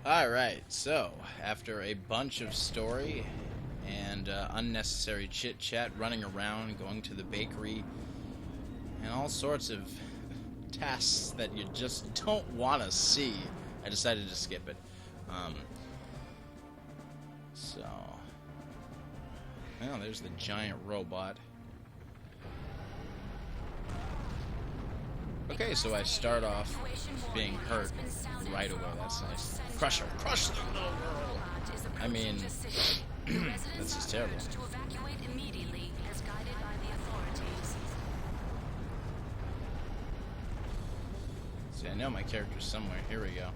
Alright, so, after a bunch of story and unnecessary chit-chat, running around, going to the bakery, and all sorts of tasks that you just don't want to see, I decided to skip it. Well, there's the giant robot. Okay, so I start off being hurt right away. That's nice. Crush her. Crush the little girl. I mean, this is terrible. See, I know my character's somewhere. Here we go.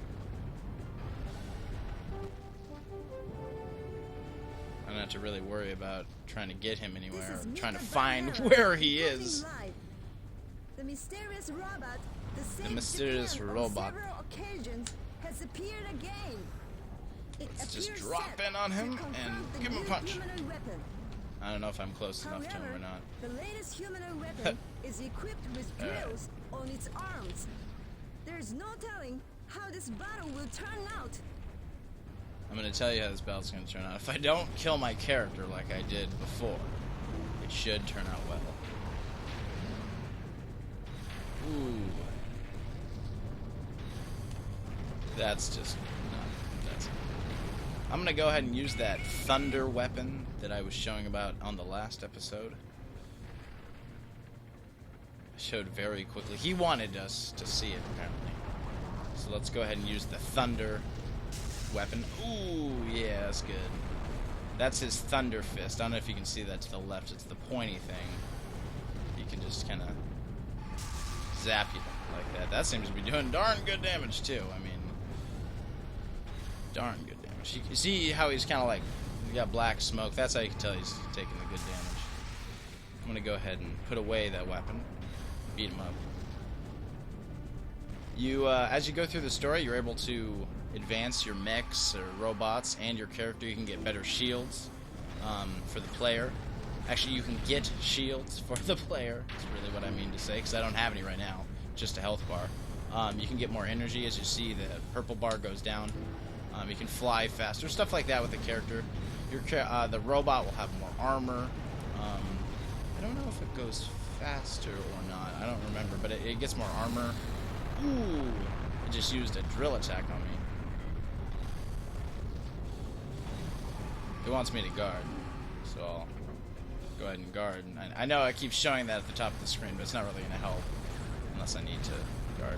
I don't have to really worry about trying to get him anywhere, or trying to find where he is. The mysterious robot, The mysterious robot. several occasions, has appeared again. Let's just drop in on him and give him a punch. I don't know if I'm close enough to him or not. The latest humanoid weapon is equipped with drills on its arms. There's no telling how this battle will turn out. I'm going to tell you how this battle's going to turn out. If I don't kill my character like I did before, it should turn out well. Ooh. That's just not... I'm going to go ahead and use that thunder weapon that I was showing about on the last episode. I showed very quickly. He wanted us to see it, apparently. So let's go ahead and use the thunder weapon. Ooh, yeah, that's good. That's his thunder fist. I don't know if you can see that to the left. It's the pointy thing. You can just kind of zap you like that. That seems to be doing darn good damage, too. I mean, darn good damage. You see how he's kind of like, he got black smoke. That's how you can tell he's taking the good damage. I'm going to go ahead and put away that weapon. Beat him up. You, as you go through the story, you're able to advance your mechs or robots and your character. You can get better shields for the player. Actually, you can get shields for the player. That's really what I mean to say, because I don't have any right now. Just a health bar. You can get more energy. As you see, the purple bar goes down. You can fly faster. Stuff like that with the character. The robot will have more armor. I don't know if it goes faster or not. I don't remember, but it gets more armor. Ooh! It just used a drill attack on me. It wants me to guard, so I'll go ahead and guard. And I know I keep showing that at the top of the screen, but it's not really going to help unless I need to guard.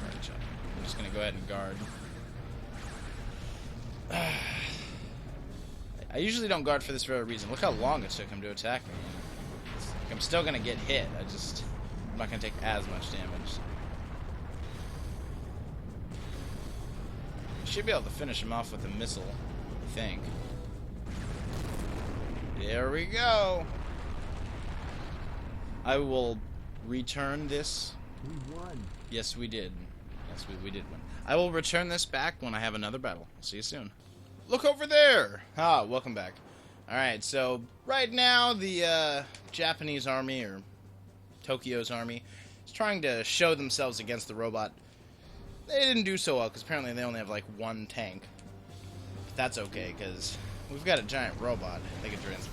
I'm just going to go ahead and guard. I usually don't guard for this very reason. Look how long it took him to attack me. I'm still going to get hit. I'm not going to take as much damage. Should be able to finish him off with a missile, I think. There we go. I will return this. We won. Yes, we did. Yes, we did win. I will return this back when I have another battle. See you soon. Look over there! Ah, welcome back. Alright, so right now the Japanese army, or Tokyo's army, is trying to show themselves against the robot. They didn't do so well, because apparently they only have like one tank. But that's okay, because we've got a giant robot they can transfer.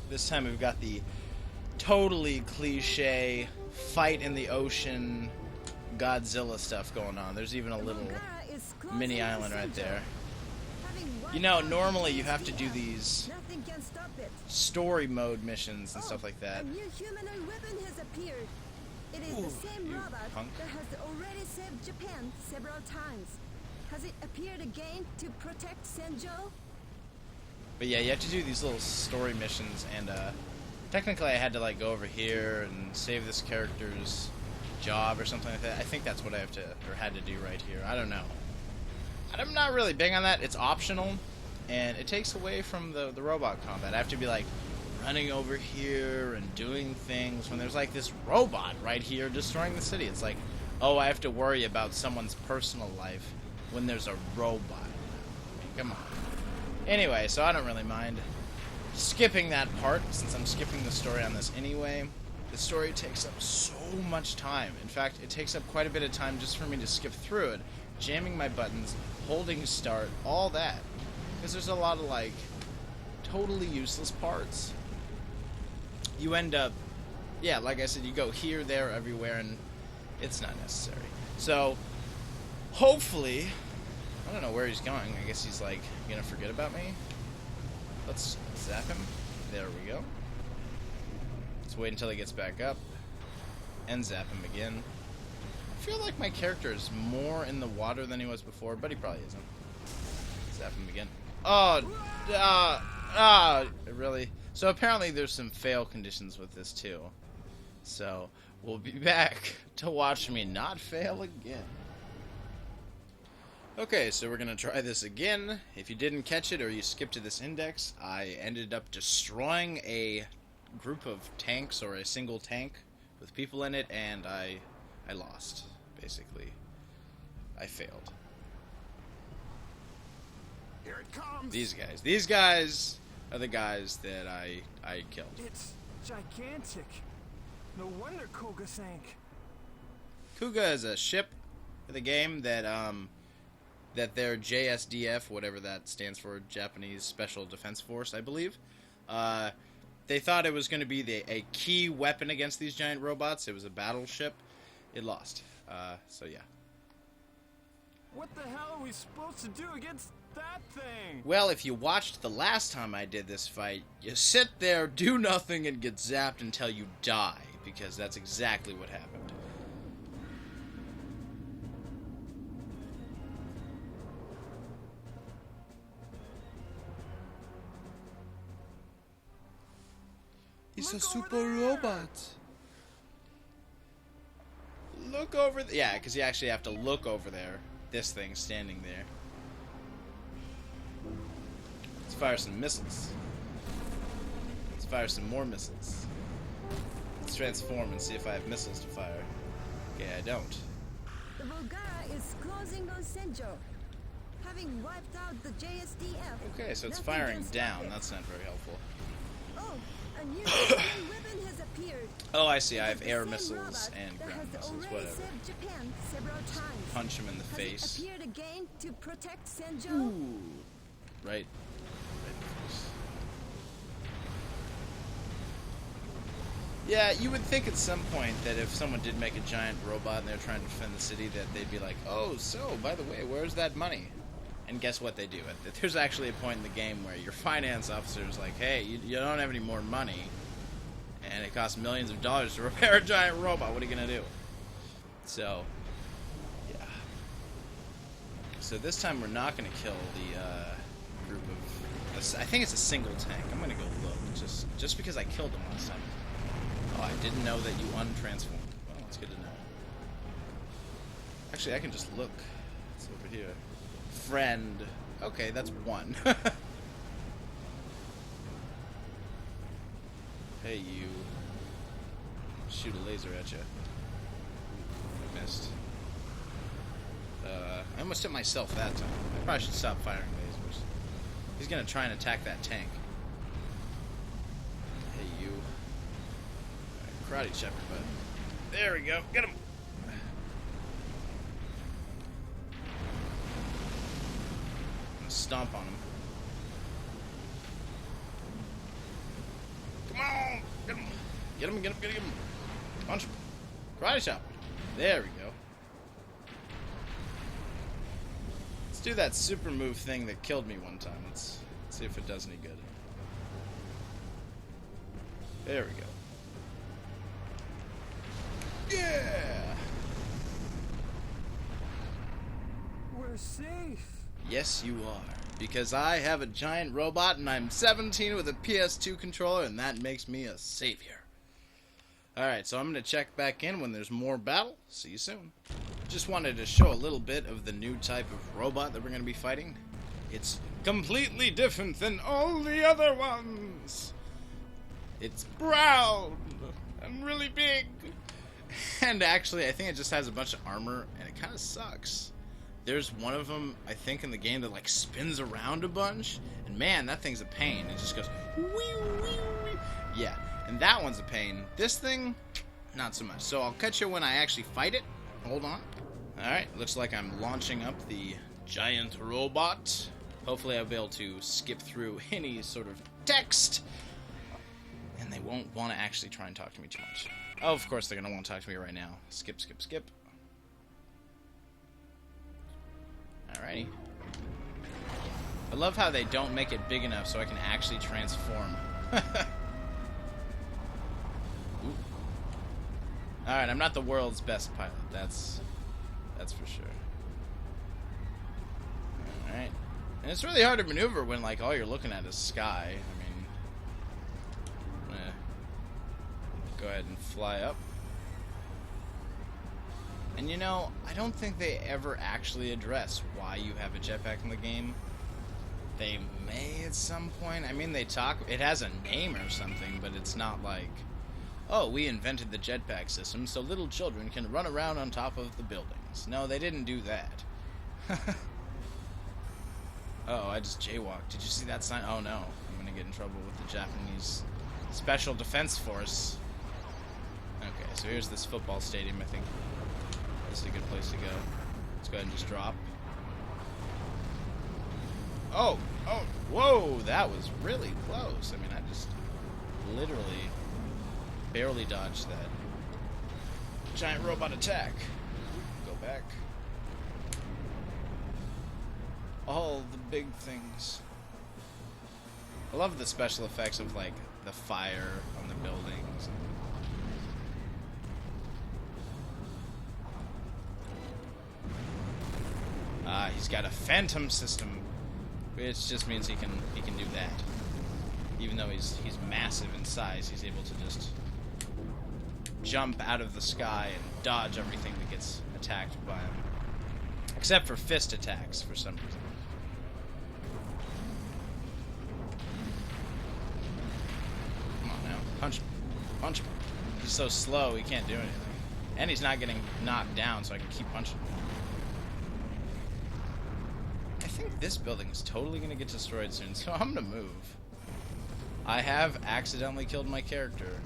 This time we've got the totally cliche fight in the ocean Godzilla stuff going on. There's even a little mini island right there. You know, normally you have to do these story mode missions and stuff like that. A new humanoid weapon has appeared. It is the same robot punk. that has already saved Japan several times. Has it appeared again to protect Senjo? But yeah, you have to do these little story missions, and technically I had to like go over here and save this character's job or something like that. I think that's what I have to, or had to do right here. I don't know. I'm not really big on that. It's optional, and it takes away from the robot combat. I have to be like running over here and doing things when there's like this robot right here destroying the city. It's like, oh, I have to worry about someone's personal life when there's a robot. Come on. Anyway, so I don't really mind skipping that part, since I'm skipping the story on this anyway. The story takes up so much time. In fact, it takes up quite a bit of time just for me to skip through it, jamming my buttons, holding start, all that. Because there's a lot of, like, totally useless parts. You end up, yeah, like I said, you go here, there, everywhere, and it's not necessary. So, hopefully, I don't know where he's going. I guess he's, like, gonna forget about me. Let's zap him. There we go. Let's wait until he gets back up. And zap him again. I feel like my character is more in the water than he was before, but he probably isn't. Zap him again. Oh, really? So apparently there's some fail conditions with this too. So we'll be back to watch me not fail again. Okay, so we're gonna try this again. If you didn't catch it or you skipped to this index, I ended up destroying a group of tanks or a single tank with people in it, and I lost, basically. I failed. Here it comes. These guys are the guys that I killed. It's gigantic. No wonder Koga sank. Kuga is a ship for the game that that their JSDF, whatever that stands for, Japanese Special Defense Force, I believe. They thought it was going to be a key weapon against these giant robots. It was a battleship. It lost. So yeah. What the hell are we supposed to do against that thing? Well, if you watched the last time I did this fight, you sit there, do nothing, and get zapped until you die, because that's exactly what happened. He's a super robot. Look over there. Yeah, because you actually have to look over there. This thing standing there. Let's fire some missiles. Let's fire some more missiles. Let's transform and see if I have missiles to fire. Okay, I don't. The Bulgara is closing on Senjo. Having wiped out the JSDF. Okay, so it's nothing firing can stop down. it. That's not very helpful. Oh, a new weapon has appeared. Oh, I see. I have It is air the same missiles robot and that ground has missiles. already Whatever. saved Japan several times. Punch him in the Has face. it appeared again to protect Senjo? Ooh. Right. Right in the face. Yeah, you would think at some point that if someone did make a giant robot and they're trying to defend the city, that they'd be like, oh, so, by the way, where's that money? And guess what they do? There's actually a point in the game where your finance officer is like, hey, you don't have any more money, and it costs millions of dollars to repair a giant robot. What are you going to do? So, yeah. So this time we're not going to kill the group of... I think it's a single tank. I'm going to go look, just because I killed them last time. Oh, I didn't know that you untransformed. Well, that's good to know. Actually, I can just look. It's over here. Friend. Okay, that's one. Hey, you. Shoot a laser at you. I missed. I almost hit myself that time. I probably should stop firing lasers. He's gonna try and attack that tank. Hey, you. Karate chopper, bud. There we go. Get him. Stomp on him. Come on! Get him! Get him, get him, get him! Punch him! Karate chop! There we go. Let's do that super move thing that killed me one time. Let's see if it does any good. There we go. Yeah! We're safe. Yes, you are. Because I have a giant robot and I'm 17 with a PS2 controller, and that makes me a savior. Alright, so I'm going to check back in when there's more battle. See you soon. Just wanted to show a little bit of the new type of robot that we're going to be fighting. It's completely different than all the other ones. It's brown and really big. And actually, I think it just has a bunch of armor, and it kind of sucks. There's one of them, I think, in the game that, like, spins around a bunch. And, man, that thing's a pain. It just goes, wee, wee, wee. Yeah. And that one's a pain. This thing, not so much. So I'll catch you when I actually fight it. Hold on. Alright, looks like I'm launching up the giant robot. Hopefully I'll be able to skip through any sort of text. And they won't want to actually try and talk to me too much. Oh, of course they're going to want to talk to me right now. Skip, skip, skip. Alrighty. I love how they don't make it big enough so I can actually transform. Alright, I'm not the world's best pilot. That's for sure. Alright. And it's really hard to maneuver when, like, all you're looking at is sky. I mean, I'm gonna go ahead and fly up. And you know, I don't think they ever actually address why you have a jetpack in the game. They may at some point. I mean, they talk. It has a name or something, but it's not like, oh, we invented the jetpack system so little children can run around on top of the buildings. No, they didn't do that. Oh, I just jaywalked. Did you see that sign? Oh no, I'm gonna get in trouble with the Japanese Special Defense Force. Okay, so here's this football stadium. I think this is a good place to go. Let's go ahead and just drop. Oh, whoa, that was really close. I mean, I just literally barely dodged that giant robot attack. Go back. All the big things. I love the special effects of, like, the fire on the buildings. He's got a phantom system, which just means he can do that. Even though he's massive in size, he's able to just jump out of the sky and dodge everything that gets attacked by him. Except for fist attacks, for some reason. Come on now. Punch him. Punch him. He's so slow, he can't do anything. And he's not getting knocked down, so I can keep punching him. I think this building is totally going to get destroyed soon, so I'm going to move. I have accidentally killed my character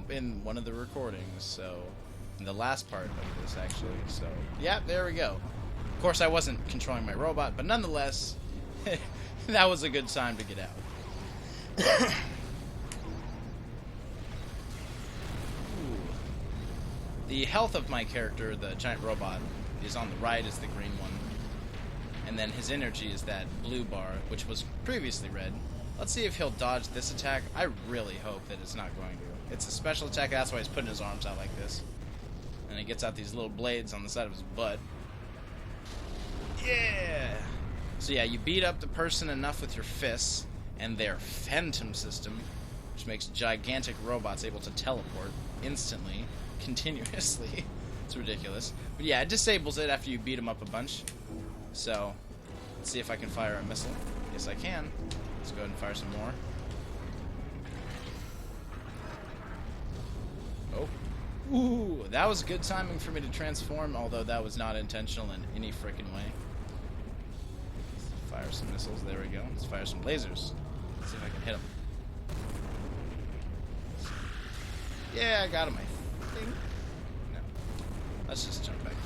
in one of the recordings, so... in the last part of this, actually, so... yeah, there we go. Of course, I wasn't controlling my robot, but nonetheless, that was a good time to get out. The health of my character, the giant robot, is on the right as the green one. And then his energy is that blue bar, which was previously red. Let's see if he'll dodge this attack. I really hope that it's not going to. It's a special attack, that's why he's putting his arms out like this. And he gets out these little blades on the side of his butt. Yeah! So yeah, you beat up the person enough with your fists and their phantom system, which makes gigantic robots able to teleport instantly, continuously. It's ridiculous. But yeah, it disables it after you beat them up a bunch. So, let's see if I can fire a missile. Yes, I can. Let's go ahead and fire some more. Oh. Ooh, that was good timing for me to transform, although that was not intentional in any frickin' way. Let's fire some missiles. There we go. Let's fire some lasers. Let's see if I can hit them. Yeah, I got him, I think. No. Let's just jump back down.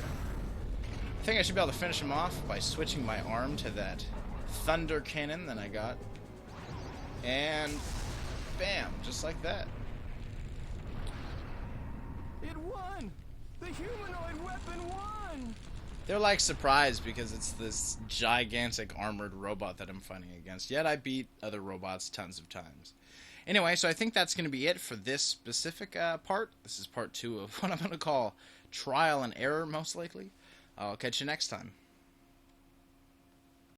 I think I should be able to finish him off by switching my arm to that thunder cannon that I got. And bam, just like that. It won! The humanoid weapon won! They're like surprised because it's this gigantic armored robot that I'm fighting against. Yet I beat other robots tons of times. Anyway, so I think that's going to be it for this specific part. This is part 2 of what I'm going to call Trial and Error, most likely. I'll catch you next time.